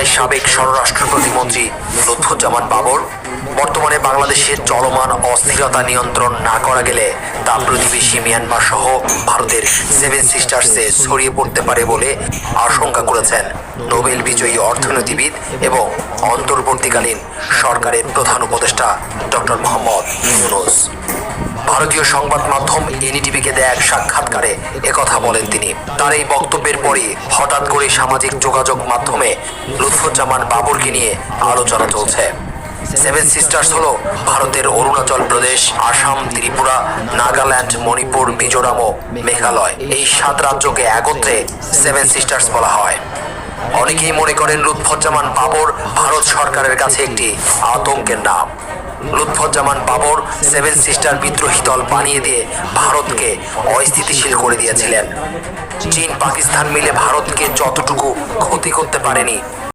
সাবেক স্বরাষ্ট্র প্রতিমন্ত্রী লুৎফুজ্জামান বাবর বর্তমানে বাংলাদেশের চলমান অস্থিরতা নিয়ন্ত্রণ না করা গেলে তা প্রতিবেশী মিয়ানমার সহ ভারতের সেভেন সিস্টার্সে ছড়িয়ে পড়তে পারে বলে আশঙ্কা করেছেন নোবেল বিজয়ী অর্থনীতিবিদ এবং অন্তর্বর্তীকালীন সরকারের প্রধান উপদেষ্টা ডক্টর মোহাম্মদ ইউনূস। ভারতীয় সংবাদ মাধ্যম এনডিটিভিকে দেয়া এক সাক্ষাৎকারে একথা বলেন তিনি। তার এই বক্তব্যের পরই হঠাৎ করে সামাজিক যোগাযোগ মাধ্যমে লুৎফুজ্জামান বাবরকে নিয়ে আলোচনা চলছে। সেভেন সিস্টার্স হলো ভারতের অরুণাচল প্রদেশ, আসাম, ত্রিপুরা, নাগাল্যান্ড, মণিপুর, মিজোরাম ও মেঘালয়, এই 7 রাজ্যকে একত্রে সেভেন সিস্টার্স বলা হয়। অনেকেই মনে করেন লুৎফুজ্জামান বাবর ভারত সরকারের কাছে একটি আতঙ্কের নাম। লুৎফুজ্জামান বাবর সেভেন সিস্টার বিদ্রোহী দল বানিয়ে দিয়ে ভারতকে অস্থিতিশীল করে দিয়েছিলেন। চীন, পাকিস্তান মিলে ভারতকে যতটুকু ক্ষতি করতে পারেনি